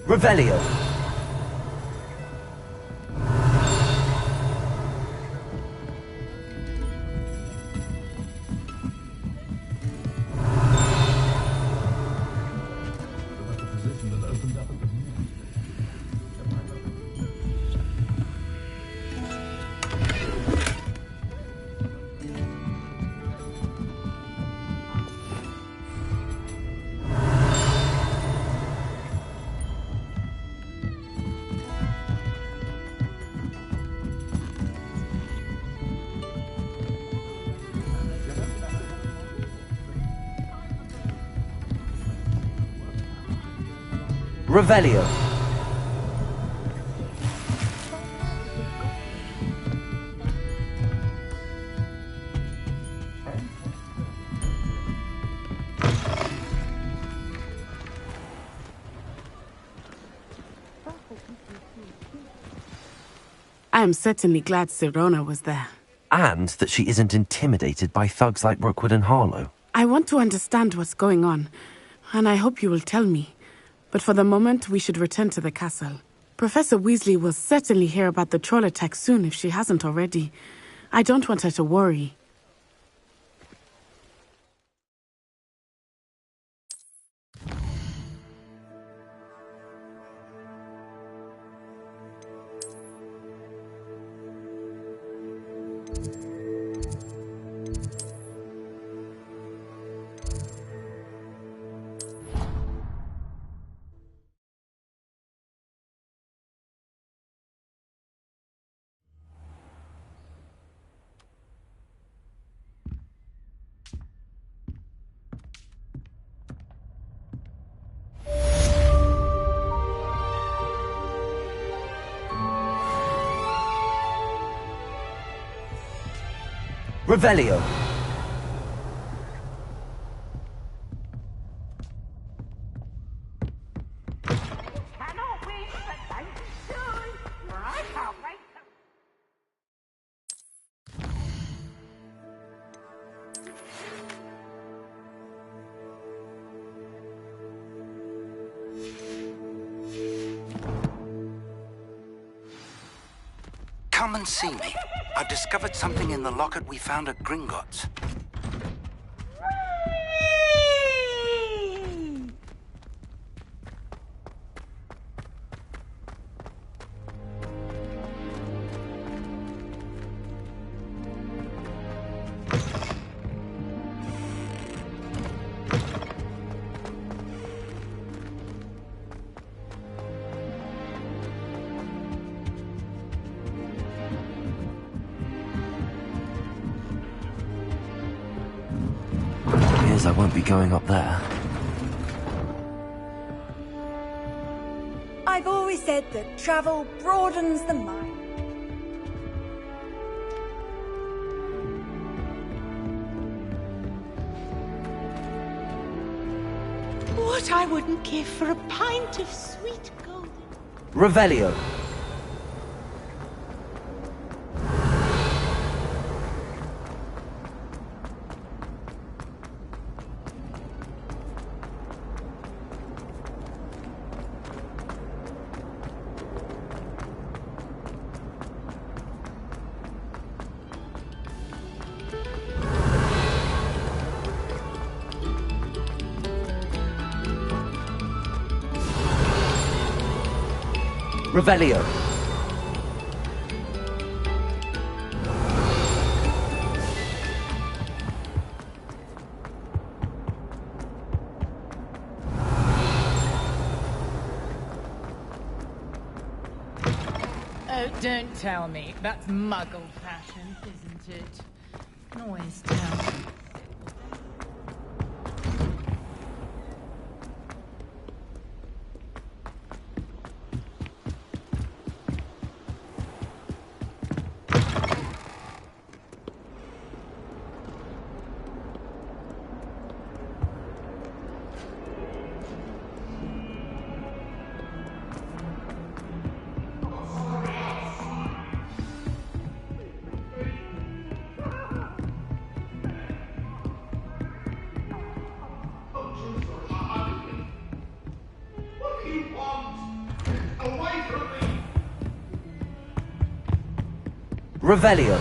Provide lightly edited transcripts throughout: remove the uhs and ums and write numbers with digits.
Revelio. Revelio. I am certainly glad Sirona was there. And that she isn't intimidated by thugs like Rookwood and Harlow. I want to understand what's going on, and I hope you will tell me. But for the moment, we should return to the castle. Professor Weasley will certainly hear about the troll attack soon if she hasn't already. I don't want her to worry. Revelio. Come and see me. I've discovered something in the locket we found at Gringotts. I won't be going up there. I've always said that travel broadens the mind. What I wouldn't give for a pint of sweet golden. Revelio. Revelio. Oh, don't tell me. That's muggle fashion, isn't it? Can always tell. Revelio.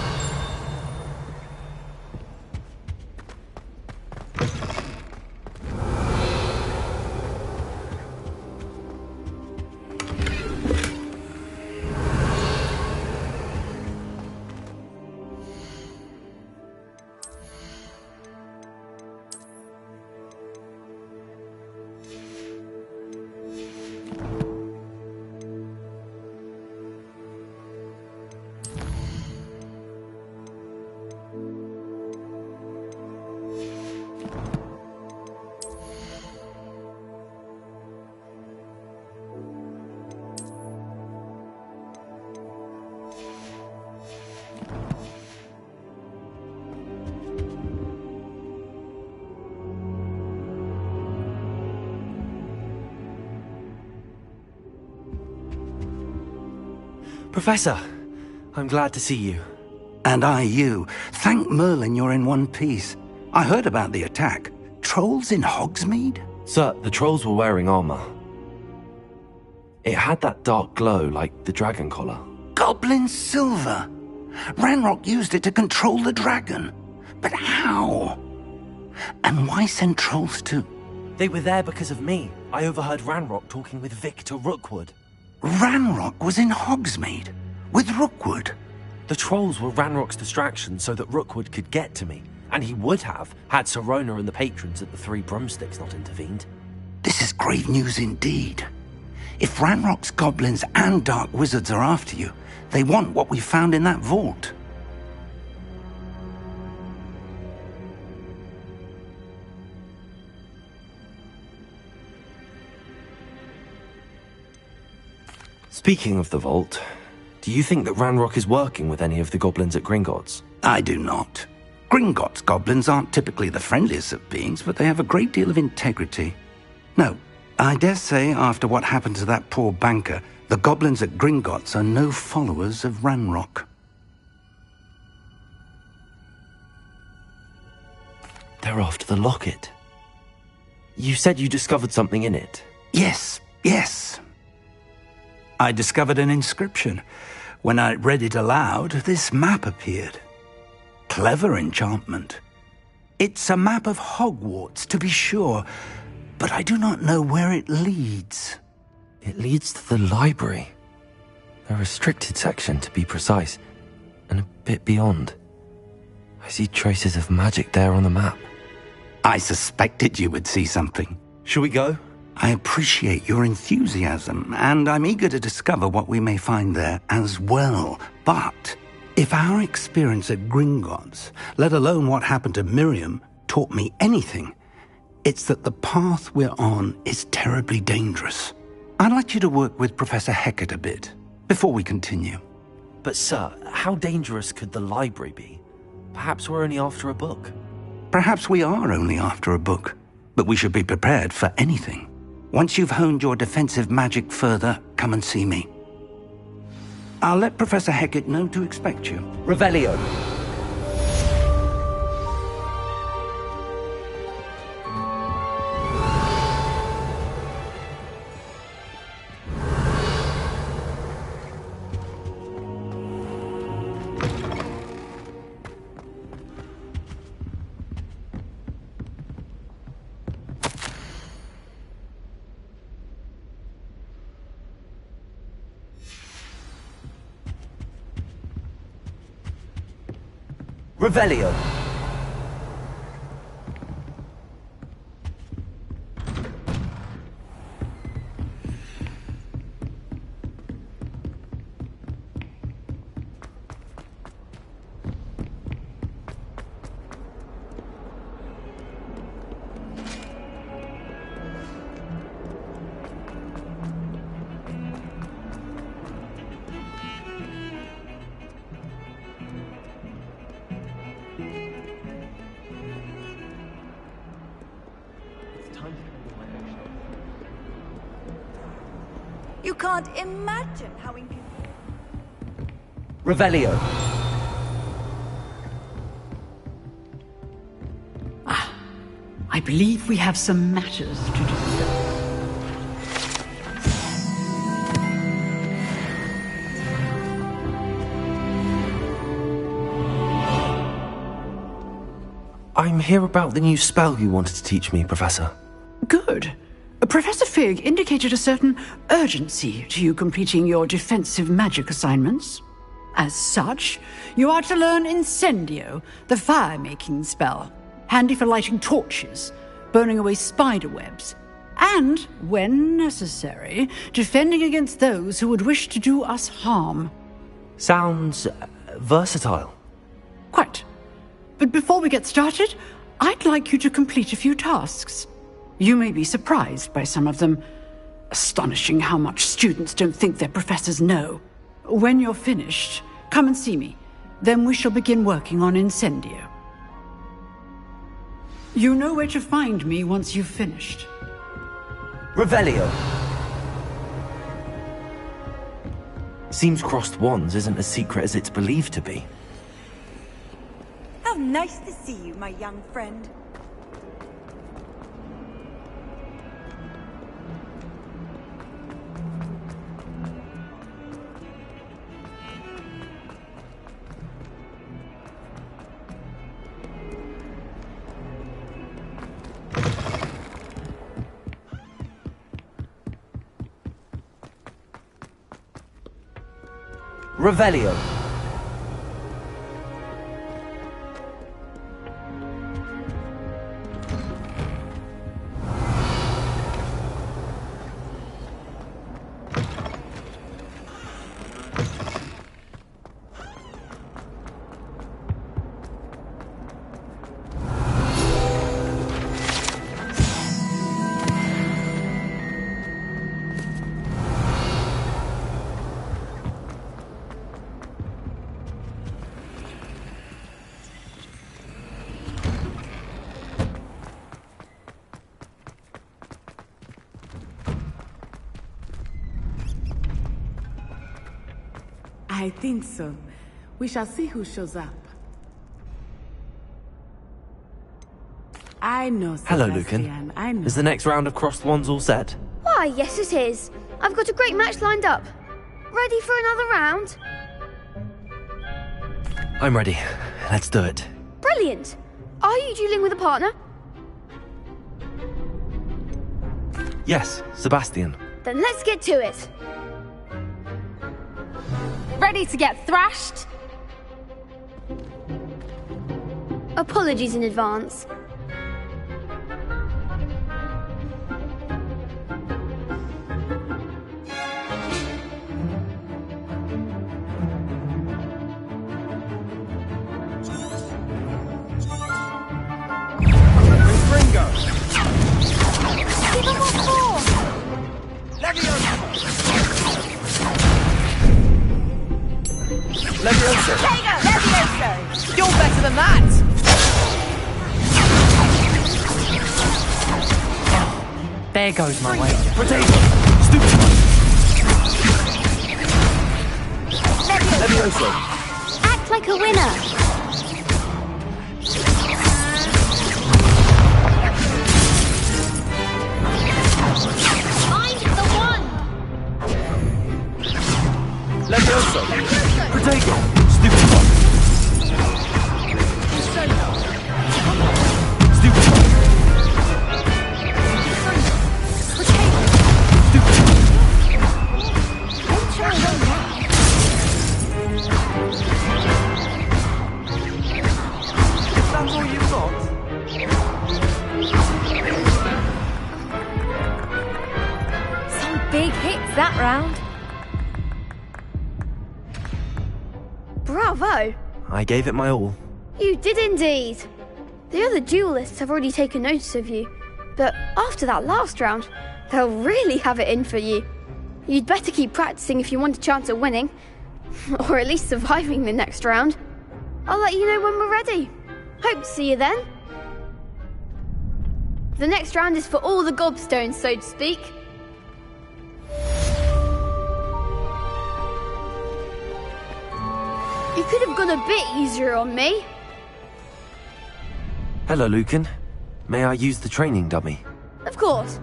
Professor, I'm glad to see you. And I you. Thank Merlin you're in one piece. I heard about the attack. Trolls in Hogsmeade? Sir, the trolls were wearing armor. It had that dark glow like the dragon collar. Goblin silver! Ranrock used it to control the dragon. But how? And why send trolls to... They were there because of me. I overheard Ranrock talking with Victor Rookwood. Ranrock was in Hogsmeade? With Rookwood? The trolls were Ranrock's distraction so that Rookwood could get to me. And he would have, had Sirona and the patrons at the Three Broomsticks not intervened. This is grave news indeed. If Ranrock's goblins and dark wizards are after you, they want what we found in that vault. Speaking of the vault, do you think that Ranrock is working with any of the goblins at Gringotts? I do not. Gringotts goblins aren't typically the friendliest of beings, but they have a great deal of integrity. No, I dare say after what happened to that poor banker, the goblins at Gringotts are no followers of Ranrock. They're after the locket. You said you discovered something in it. Yes. I discovered an inscription. When I read it aloud, this map appeared. Clever enchantment. It's a map of Hogwarts, to be sure, but I do not know where it leads. It leads to the library. A restricted section, to be precise, and a bit beyond. I see traces of magic there on the map. I suspected you would see something. Shall we go? I appreciate your enthusiasm, and I'm eager to discover what we may find there as well. But if our experience at Gringotts, let alone what happened to Miriam, taught me anything, it's that the path we're on is terribly dangerous. I'd like you to work with Professor Hecat a bit, before we continue. But sir, how dangerous could the library be? Perhaps we're only after a book. Perhaps we are only after a book, but we should be prepared for anything. Once you've honed your defensive magic further, come and see me. I'll let Professor Hecat know to expect you. Revelio. Revelio. You can't imagine how Revelio. I believe we have some matters to discuss. I'm here about the new spell you wanted to teach me, Professor. Good. Professor Fig indicated a certain urgency to you completing your defensive magic assignments. As such, you are to learn Incendio, the fire-making spell, handy for lighting torches, burning away spider webs, and, when necessary, defending against those who would wish to do us harm. Sounds versatile. Quite. But before we get started, I'd like you to complete a few tasks. You may be surprised by some of them. Astonishing how much students don't think their professors know. When you're finished, come and see me. Then we shall begin working on Incendio. You know where to find me once you've finished. Revelio. Seems crossed wands isn't as secret as it's believed to be. How nice to see you, my young friend. Revelio. I think so. We shall see who shows up. I know, Hello, Sebastian. Lucan. I know. Is the next round of crossed wands all set? Why, yes it is. I've got a great match lined up. Ready for another round? I'm ready. Let's do it. Brilliant. Are you dueling with a partner? Yes, Sebastian. Then let's get to it. Ready to get thrashed? Apologies in advance. Levioso! Levioso! You're better than that! There goes my wager. Potato! Stupid! Levioso! Act like a winner. Find the one. Levioso! Potato! Stupid one! Stupid one! That's all you've got? Some big hits that round. Bravo. I gave it my all. You did indeed. The other duelists have already taken notice of you, but after that last round, they'll really have it in for you. You'd better keep practicing if you want a chance at winning, or at least surviving the next round. I'll let you know when we're ready. Hope to see you then. The next round is for all the gobstones, so to speak. You could have gone a bit easier on me. Hello, Lucan. May I use the training dummy? Of course.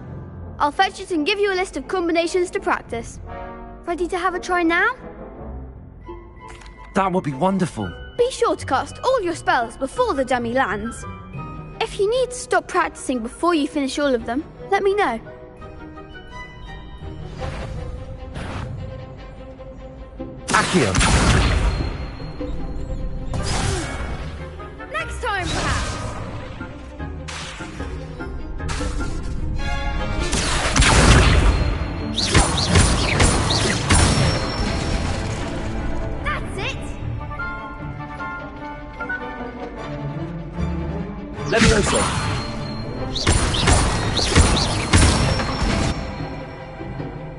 I'll fetch it and give you a list of combinations to practice. Ready to have a try now? That would be wonderful. Be sure to cast all your spells before the dummy lands. If you need to stop practicing before you finish all of them, let me know. Accio! Next time, perhaps. That's it. Levioso!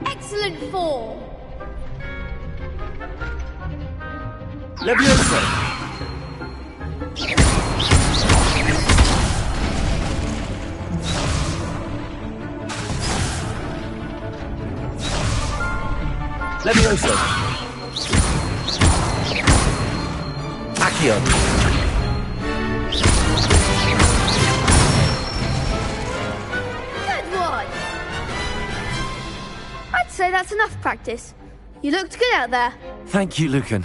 Excellent form. Levioso! Levioso! Accio! Good one. I'd say that's enough practice. You looked good out there. Thank you, Lucan.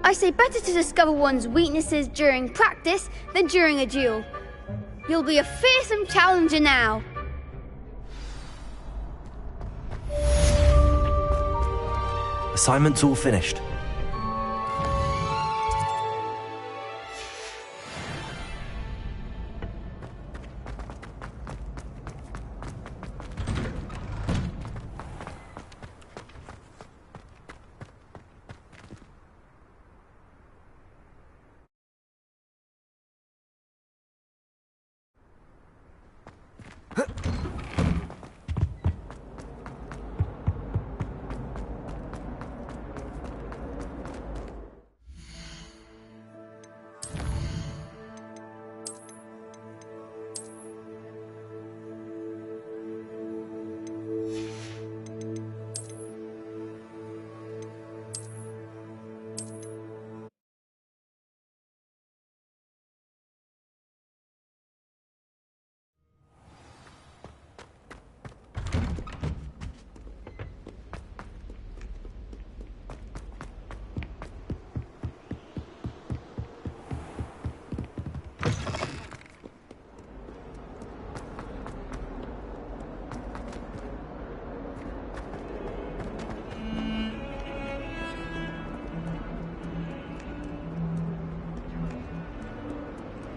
I say better to discover one's weaknesses during practice than during a duel. You'll be a fearsome challenger now. Assignment's all finished.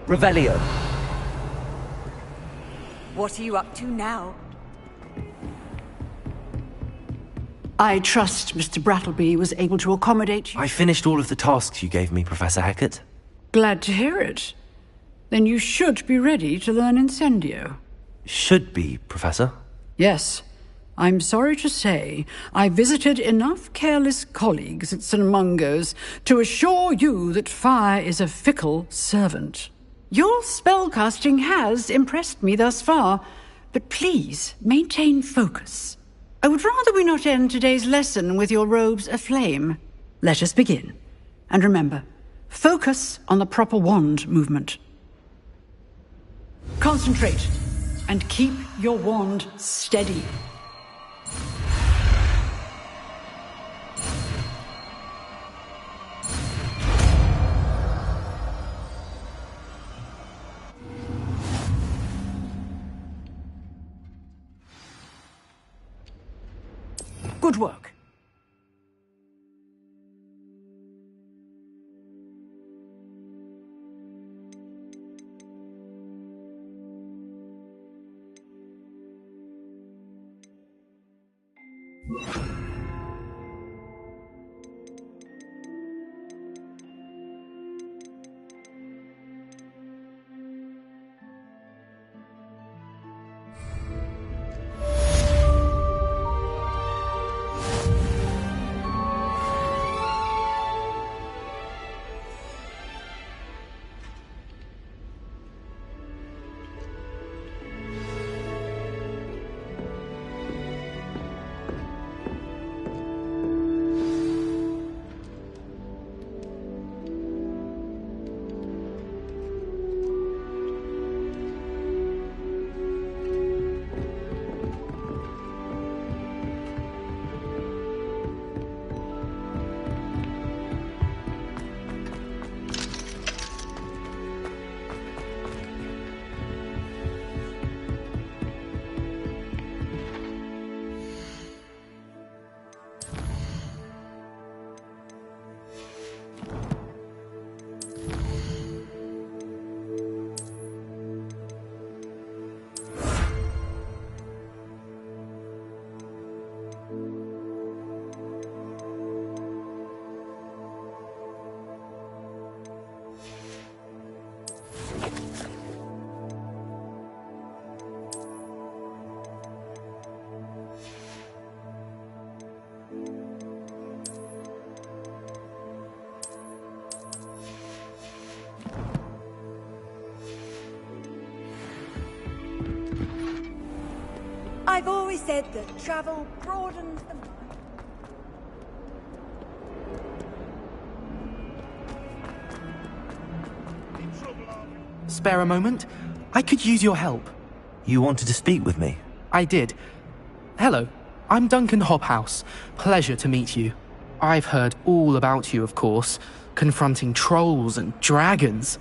Revelio. What are you up to now? I trust Mr. Brattleby was able to accommodate you. I finished all of the tasks you gave me, Professor Hecat. Glad to hear it. Then you should be ready to learn Incendio. Should be, Professor. Yes. I'm sorry to say, I visited enough careless colleagues at St. Mungo's to assure you that fire is a fickle servant. Your spellcasting has impressed me thus far, but please maintain focus. I would rather we not end today's lesson with your robes aflame. Let us begin. And remember, focus on the proper wand movement. Concentrate, and keep your wand steady. Good work. always said that travel broadens the mind. Spare a moment? I could use your help. You wanted to speak with me? I did. Hello, I'm Duncan Hobhouse. Pleasure to meet you. I've heard all about you, of course, confronting trolls and dragons.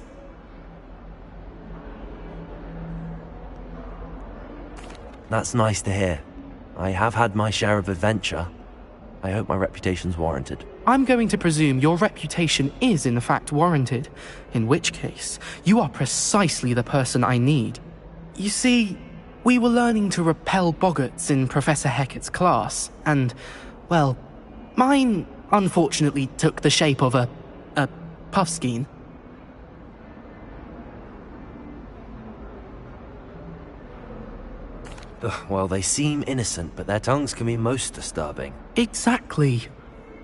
That's nice to hear. I have had my share of adventure. I hope my reputation's warranted. I'm going to presume your reputation is in fact warranted, in which case, you are precisely the person I need. You see, we were learning to repel boggarts in Professor Hecat's class, and, well, mine unfortunately took the shape of a puffskein. Well, they seem innocent, but their tongues can be most disturbing. Exactly.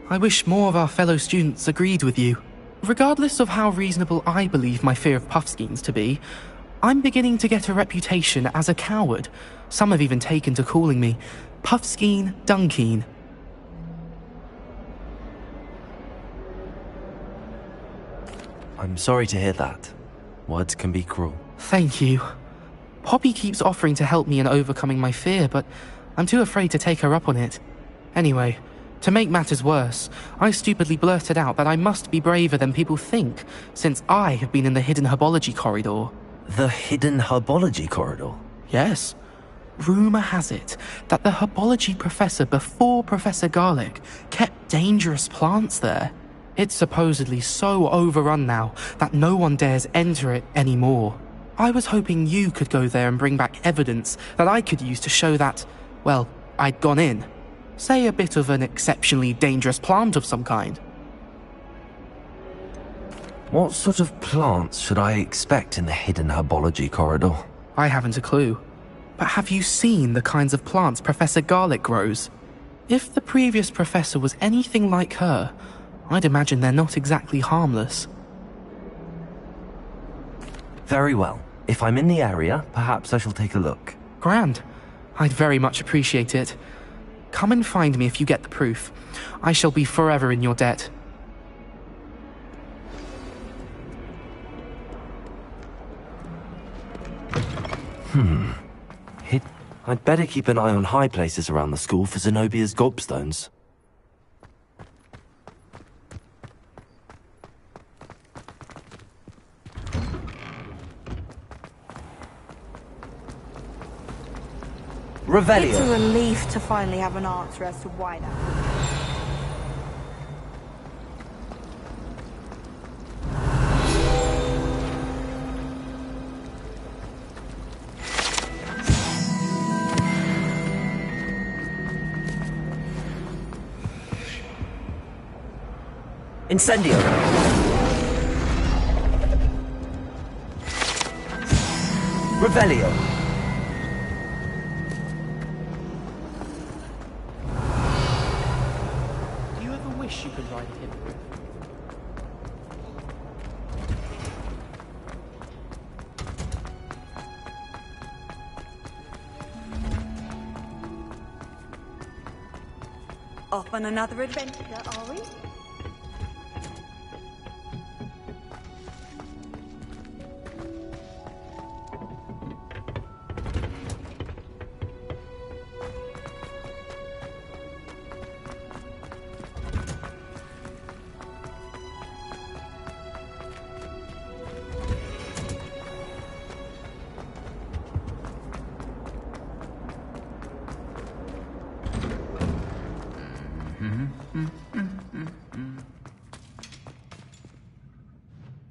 I wish more of our fellow students agreed with you. Regardless of how reasonable I believe my fear of puffskeins to be, I'm beginning to get a reputation as a coward. Some have even taken to calling me Puffskeen Dunkeen. I'm sorry to hear that. Words can be cruel. Thank you. Poppy keeps offering to help me in overcoming my fear, but I'm too afraid to take her up on it. Anyway, to make matters worse, I stupidly blurted out that I must be braver than people think, since I have been in the hidden herbology corridor. The hidden herbology corridor? Yes. Rumour has it that the herbology professor before Professor Garlic kept dangerous plants there. It's supposedly so overrun now that no one dares enter it anymore. I was hoping you could go there and bring back evidence that I could use to show that, well, I'd gone in. Say a bit of an exceptionally dangerous plant of some kind. What sort of plants should I expect in the hidden herbology corridor? I haven't a clue. But have you seen the kinds of plants Professor Garlic grows? If the previous professor was anything like her, I'd imagine they're not exactly harmless. Very well. If I'm in the area, perhaps I shall take a look. Grand. I'd very much appreciate it. Come and find me if you get the proof. I shall be forever in your debt. I'd better keep an eye on high places around the school for Zenobia's gobstones. Revelio. It's a relief to finally have an answer as to why that happened. Incendio! Revelio! Do you ever wish you could ride a hippogriff? Off on another adventure, are we?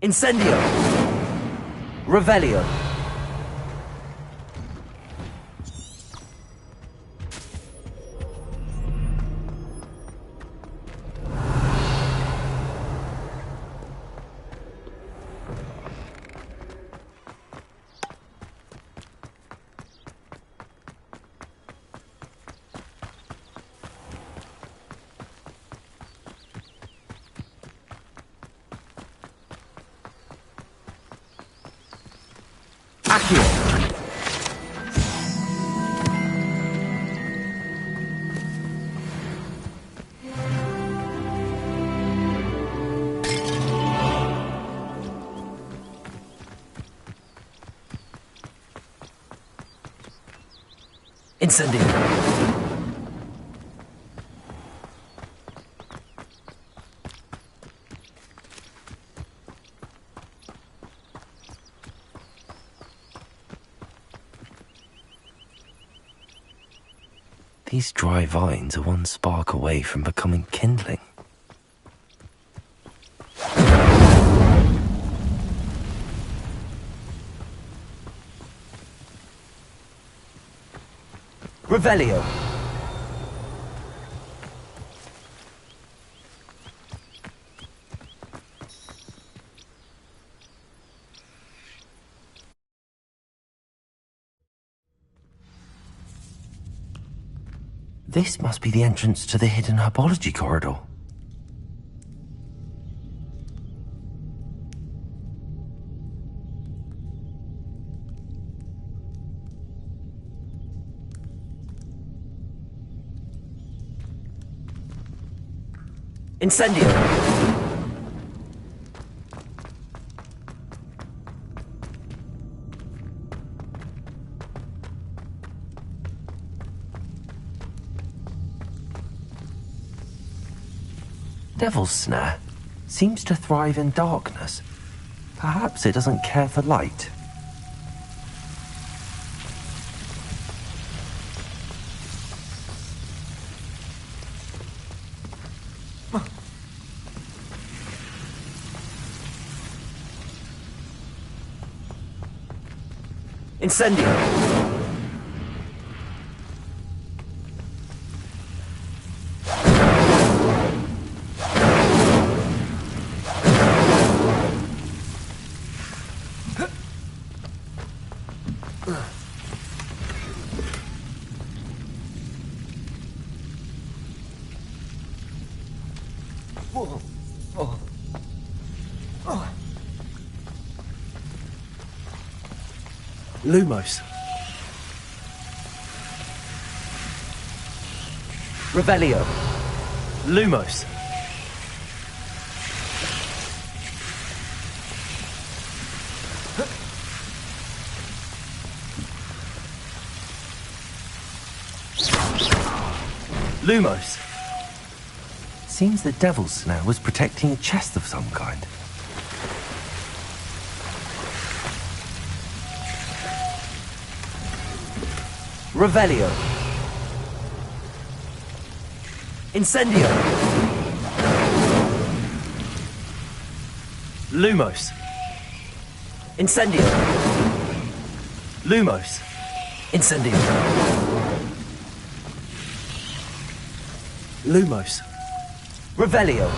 Incendio! Revelio! Incendio. These dry vines are one spark away from becoming kindling. Revelio. This must be the entrance to the hidden herbology corridor. Incendio! Devil's Snare seems to thrive in darkness. Perhaps it doesn't care for light. Incendio! Lumos. Revelio. Lumos. Lumos. Seems the Devil's Snare was protecting a chest of some kind. Revelio. Incendio. Lumos. Incendio. Lumos. Incendio. Lumos. Revelio.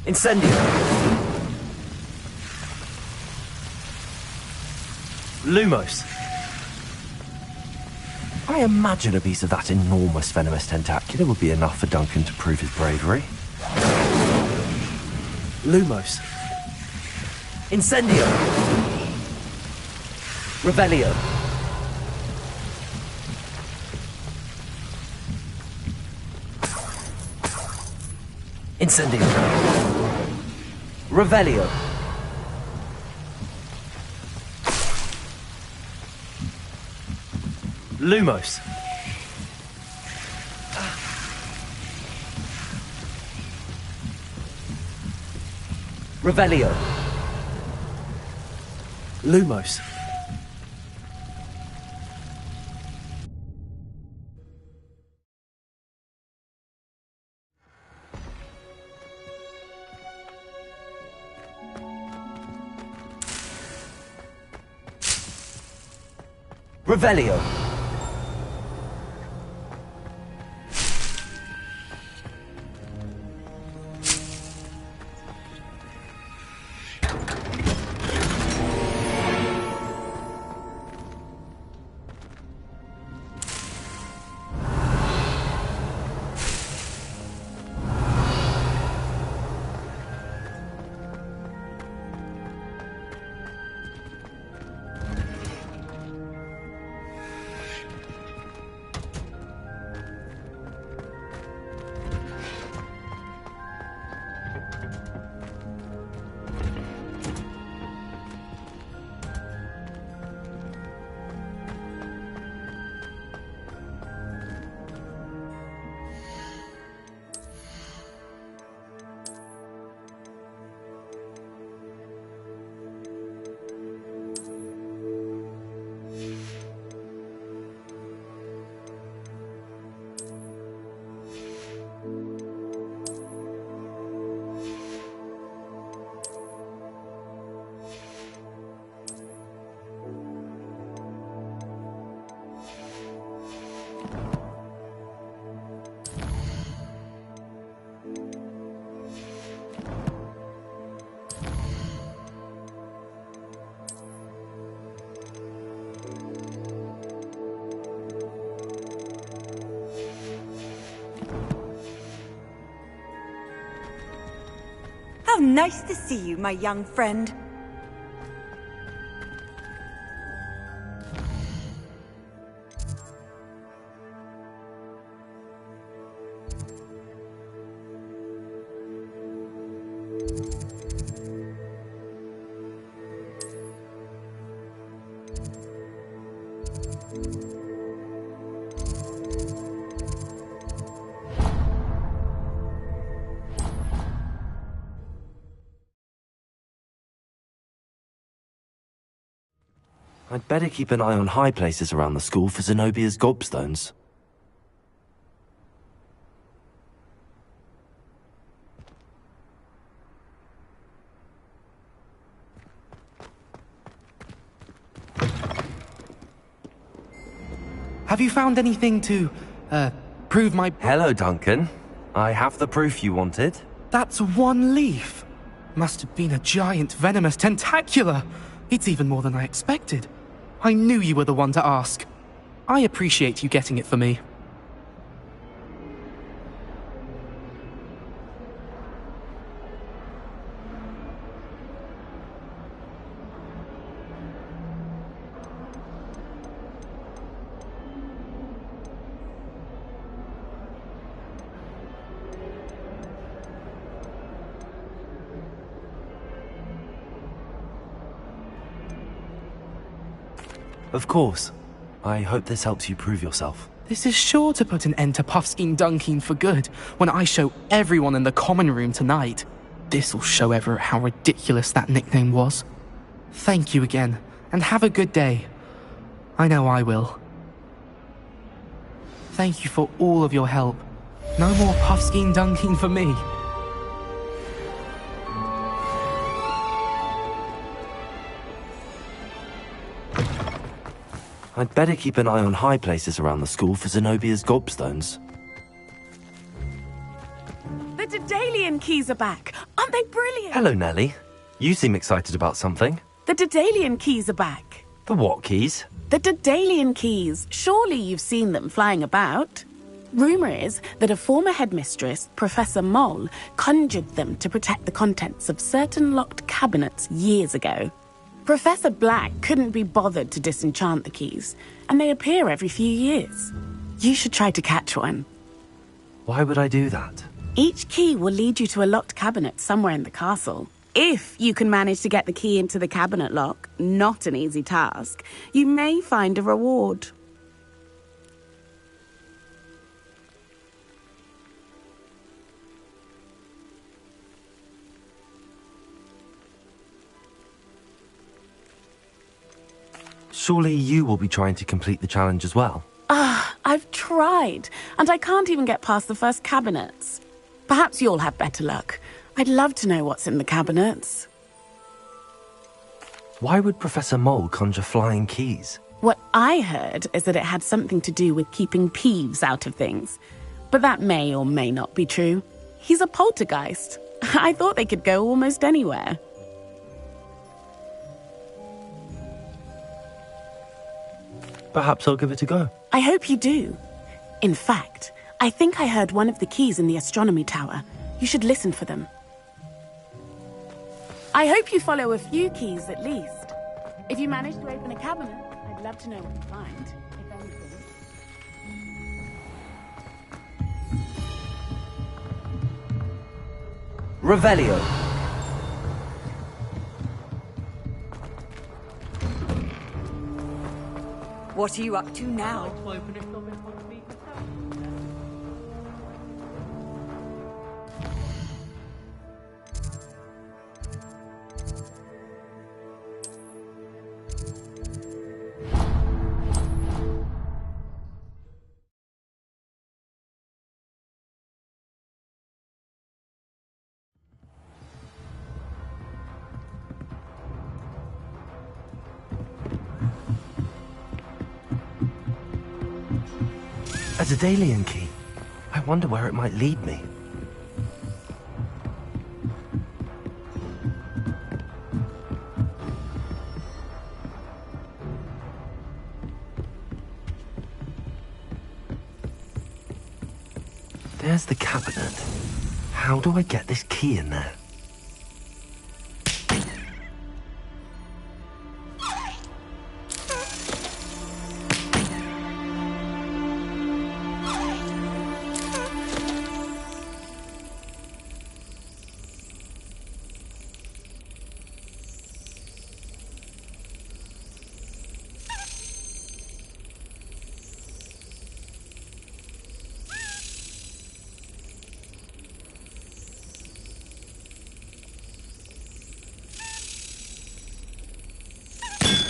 Incendio. Lumos. I imagine a piece of that enormous venomous tentacular would be enough for Duncan to prove his bravery. Lumos. Incendio. Revelio. Incendio. Revelio. Lumos. Revelio. Lumos. Revelio. How nice to see you, my young friend. I'd better keep an eye on high places around the school for Zenobia's gobstones. Have you found anything to, prove my... Hello, Duncan. I have the proof you wanted. That's one leaf. Must have been a giant venomous tentacula. It's even more than I expected. I knew you were the one to ask. I appreciate you getting it for me. Of course. I hope this helps you prove yourself. This is sure to put an end to Puffskein Dunkeen for good when I show everyone in the common room tonight. This'll show Everett how ridiculous that nickname was. Thank you again, and have a good day. I know I will. Thank you for all of your help. No more Puffskein Dunkeen for me. I'd better keep an eye on high places around the school for Zenobia's gobstones. The Daedalian keys are back. Aren't they brilliant? Hello, Nellie. You seem excited about something. The Daedalian keys are back. The what keys? The Daedalian keys. Surely you've seen them flying about. Rumour is that a former headmistress, Professor Moll, conjured them to protect the contents of certain locked cabinets years ago. Professor Black couldn't be bothered to disenchant the keys, and they appear every few years. You should try to catch one. Why would I do that? Each key will lead you to a locked cabinet somewhere in the castle. If you can manage to get the key into the cabinet lock, not an easy task, you may find a reward. Surely you will be trying to complete the challenge as well. I've tried, and I can't even get past the first cabinets. Perhaps you'll have better luck. I'd love to know what's in the cabinets. Why would Professor Mole conjure flying keys? What I heard is that it had something to do with keeping Peeves out of things. But that may or may not be true. He's a poltergeist. I thought they could go almost anywhere. Perhaps I'll give it a go. I hope you do. In fact, I think I heard one of the keys in the astronomy tower. You should listen for them. I hope you follow a few keys at least. If you manage to open a cabinet, I'd love to know what you find, if anything. Revelio. What are you up to now? A Daedalian key. I wonder where it might lead me. There's the cabinet. How do I get this key in there?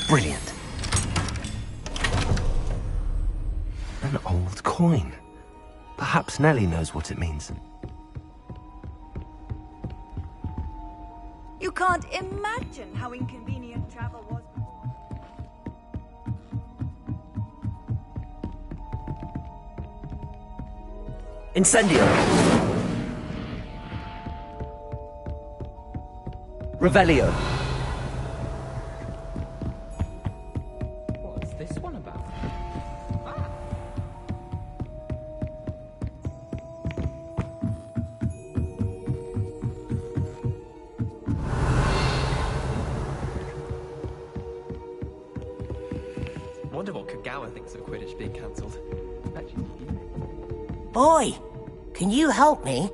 Brilliant. An old coin. Perhaps Nellie knows what it means. You can't imagine how inconvenient travel was before. Incendio. Revelio. What's this one about? Wonder what Kagawa thinks of Quidditch being cancelled. Boy, can you help me?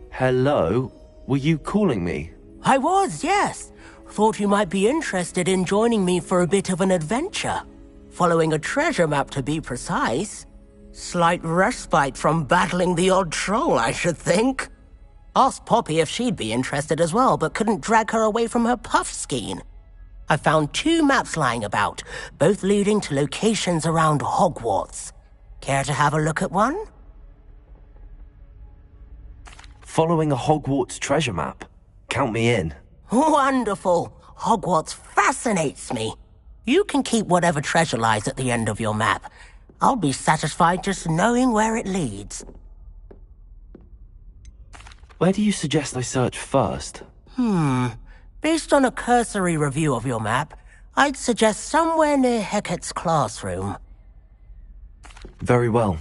Hello? Were you calling me? I was, yes. Thought you might be interested in joining me for a bit of an adventure. Following a treasure map, to be precise. Slight respite from battling the odd troll, I should think. Asked Poppy if she'd be interested as well, but couldn't drag her away from her puff skein. I found 2 maps lying about, both leading to locations around Hogwarts. Care to have a look at one? Following a Hogwarts treasure map. Count me in. Wonderful. Hogwarts fascinates me. You can keep whatever treasure lies at the end of your map. I'll be satisfied just knowing where it leads. Where do you suggest I search first? Based on a cursory review of your map, I'd suggest somewhere near Hecat's classroom. Very well.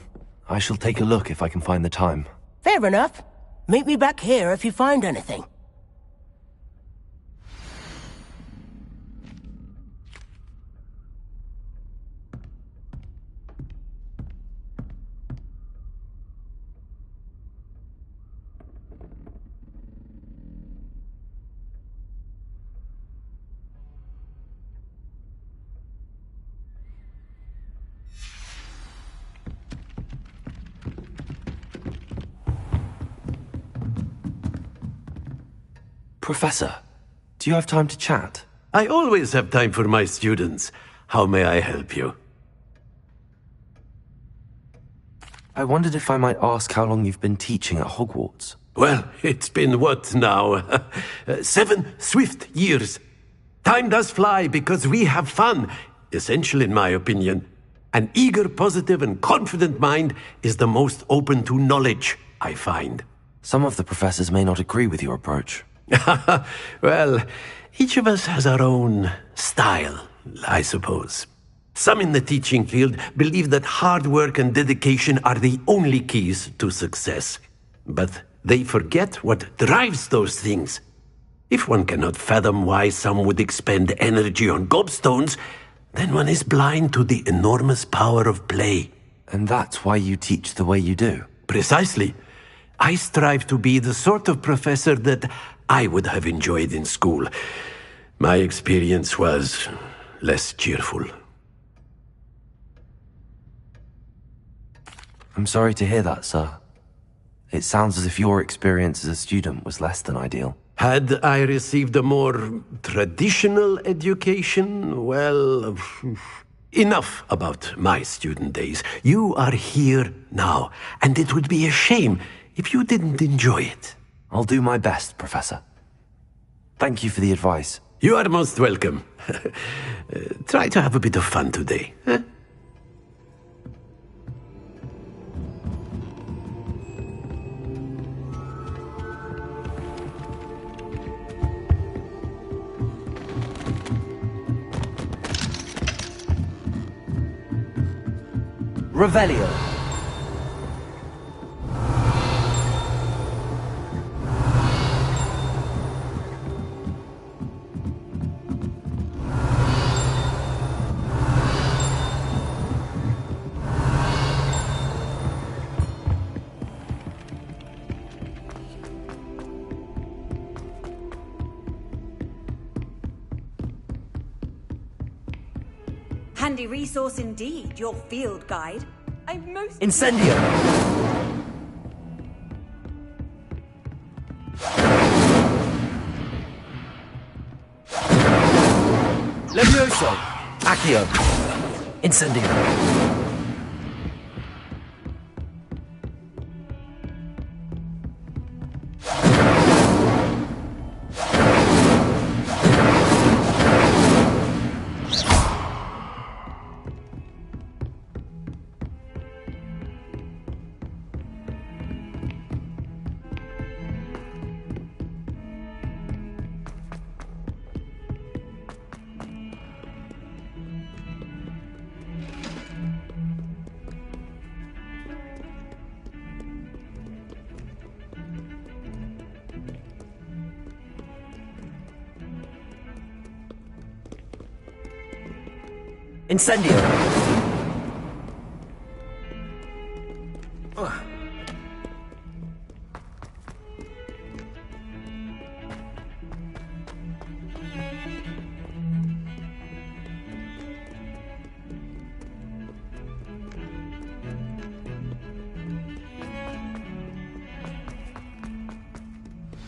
I shall take a look if I can find the time. Fair enough. Meet me back here if you find anything. Professor, do you have time to chat? I always have time for my students. How may I help you? I wondered if I might ask how long you've been teaching at Hogwarts. Well, it's been what now? 7 swift years. Time does fly because we have fun. Essential in my opinion. An eager, positive, and confident mind is the most open to knowledge, I find. Some of the professors may not agree with your approach. Well, each of us has our own style, I suppose. Some in the teaching field believe that hard work and dedication are the only keys to success. But they forget what drives those things. If one cannot fathom why some would expend energy on gobstones, then one is blind to the enormous power of play. And that's why you teach the way you do? Precisely. I strive to be the sort of professor that I would have enjoyed in school. My experience was less cheerful. I'm sorry to hear that, sir. It sounds as if your experience as a student was less than ideal. Had I received a more traditional education, well, enough about my student days. You are here now, and it would be a shame if you didn't enjoy it. I'll do my best, Professor. Thank you for the advice. You are most welcome. Try to have a bit of fun today. Huh? Revelio. Handy resource indeed, your field guide. I'm most... Incendio. Levioso! Accio! Incendio! Incendio!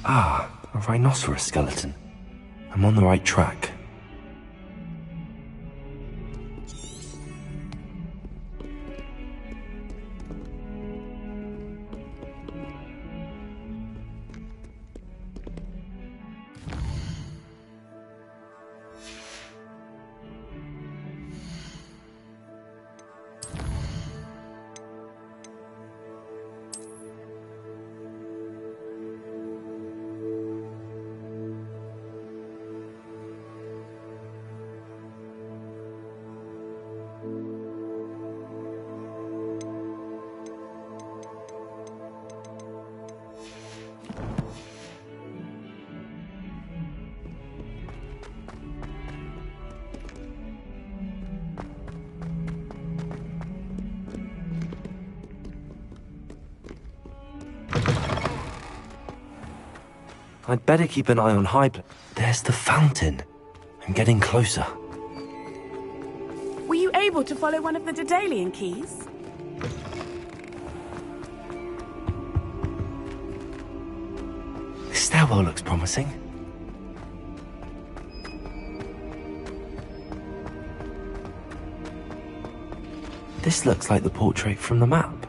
Ah, a rhinoceros skeleton. I'm on the right track. I'd better keep an eye on There's the fountain. I'm getting closer. Were you able to follow one of the Daedalian keys? This stairwell looks promising. This looks like the portrait from the map.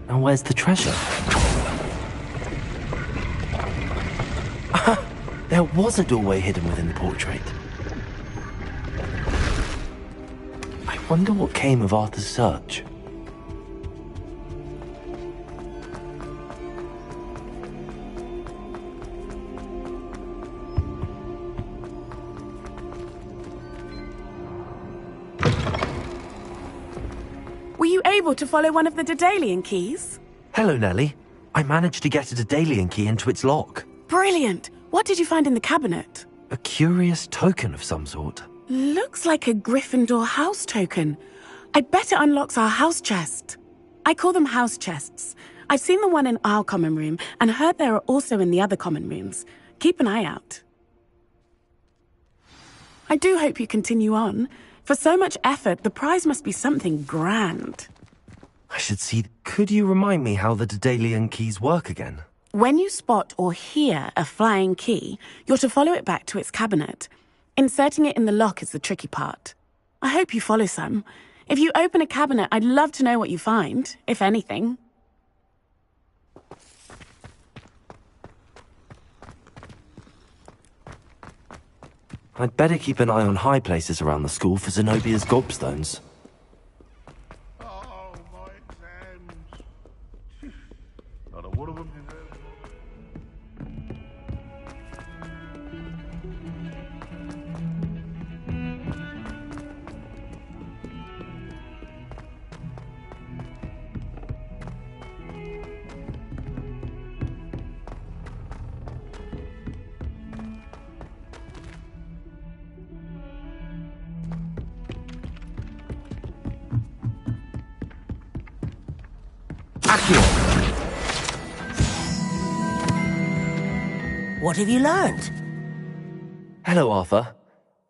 Now where's the treasure? There was a doorway hidden within the portrait. I wonder what came of Arthur's search. Were you able to follow one of the Daedalian keys? Hello, Nellie. I managed to get a Daedalian key into its lock. Brilliant! What did you find in the cabinet? A curious token of some sort. Looks like a Gryffindor house token. I bet it unlocks our house chest. I call them house chests. I've seen the one in our common room and heard there are also in the other common rooms. Keep an eye out. I do hope you continue on. For so much effort, the prize must be something grand. I should see. Could you remind me how the Daedalian keys work again? When you spot or hear a flying key, you're to follow it back to its cabinet. Inserting it in the lock is the tricky part. I hope you follow some. If you open a cabinet, I'd love to know what you find, if anything. I'd better keep an eye on high places around the school for Zenobia's gobstones. Oh, my exams. Not a one of them deserves. What have you learned? Hello, Arthur.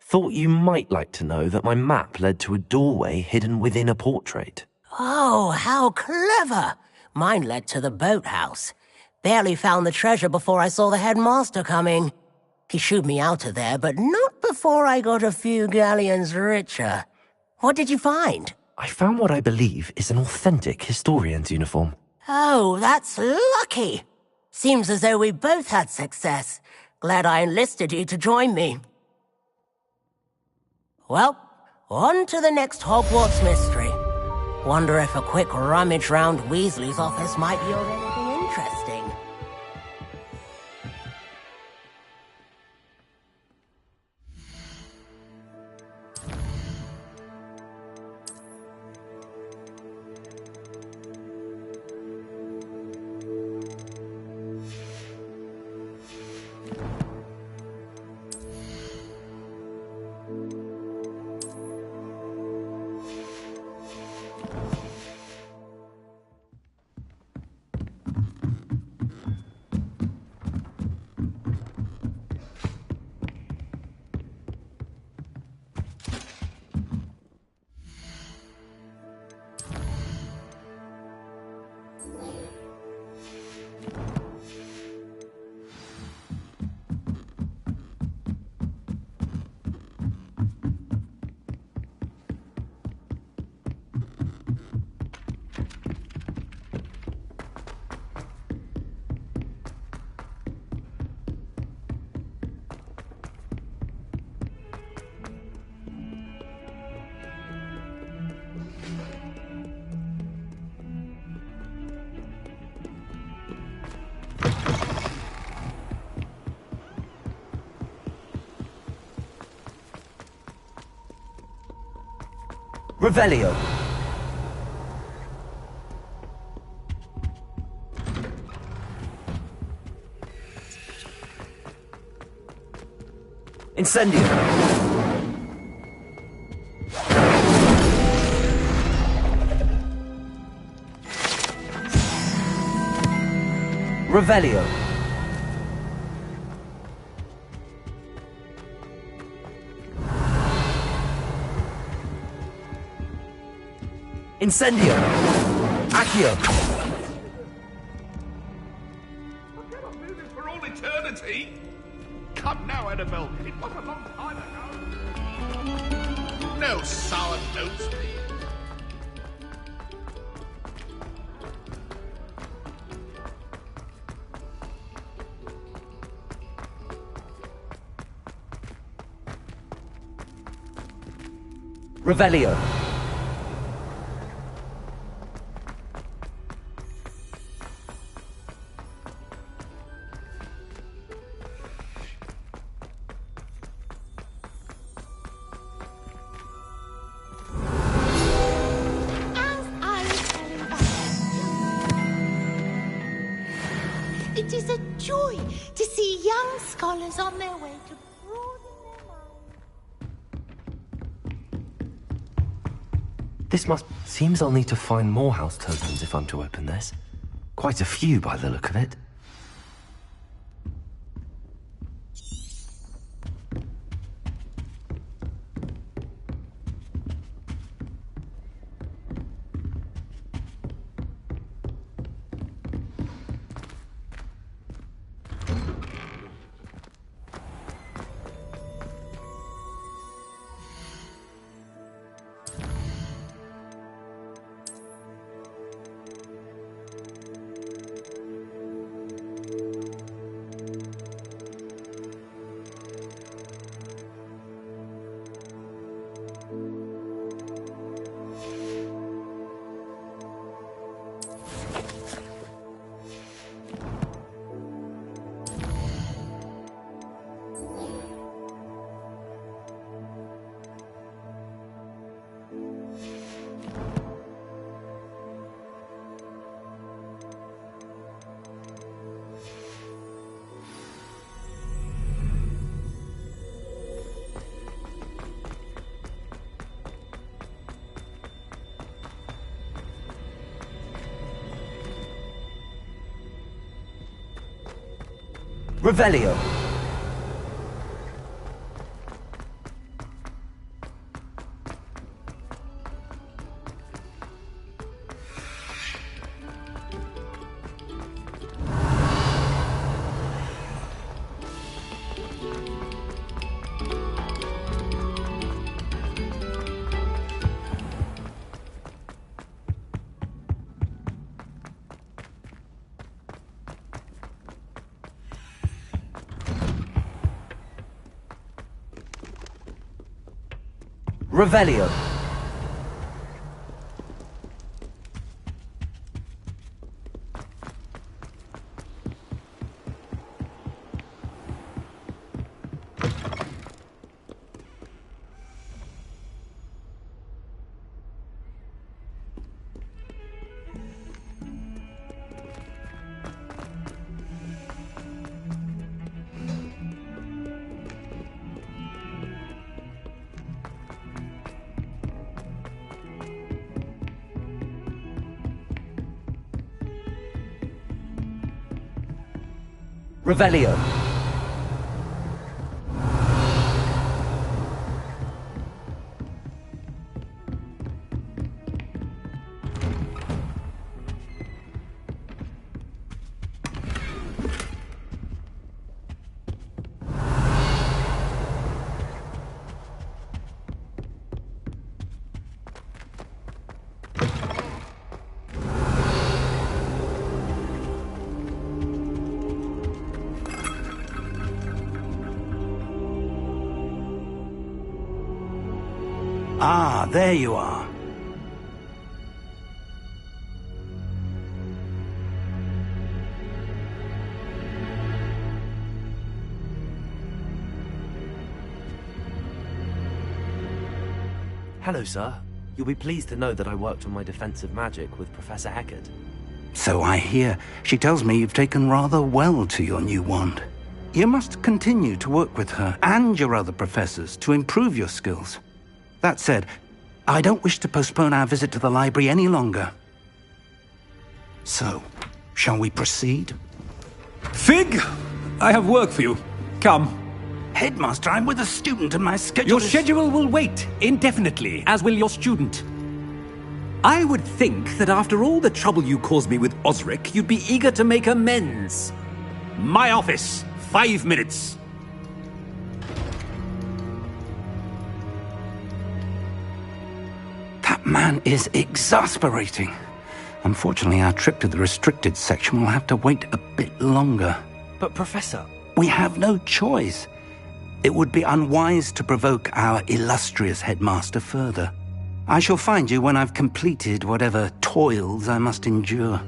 Thought you might like to know that my map led to a doorway hidden within a portrait. Oh, how clever! Mine led to the boathouse. Barely found the treasure before I saw the headmaster coming. He shooed me out of there, but not before I got a few galleons richer. What did you find? I found what I believe is an authentic historian's uniform. Oh, that's lucky. Seems as though we both had success. Glad I enlisted you to join me. Well, on to the next Hogwarts mystery. Wonder if a quick rummage round Weasley's office might yield anything interesting. Revelio. Incendio. Revelio. Incendio! Accio! For all eternity? Come now, Annabelle. It was a long time ago. No sour notes, please. Revelio. It is a joy to see young scholars on their way to broaden their This must... Seems I'll need to find more house tokens if I'm to open this. Quite a few by the look of it. Revelio. Revelio. Revelio. Ah, there you are. Hello, sir. You'll be pleased to know that I worked on my defensive magic with Professor Eckert. So I hear. She tells me you've taken rather well to your new wand. You must continue to work with her and your other professors to improve your skills. That said, I don't wish to postpone our visit to the library any longer. So, shall we proceed? Fig! I have work for you. Come. Headmaster, I'm with a student and my schedule Your is... schedule will wait indefinitely, as will your student. I would think that after all the trouble you caused me with Osric, you'd be eager to make amends. My office, 5 minutes. That man is exasperating. Unfortunately, our trip to the restricted section will have to wait a bit longer. But, Professor... We have no choice. It would be unwise to provoke our illustrious headmaster further. I shall find you when I've completed whatever toils I must endure.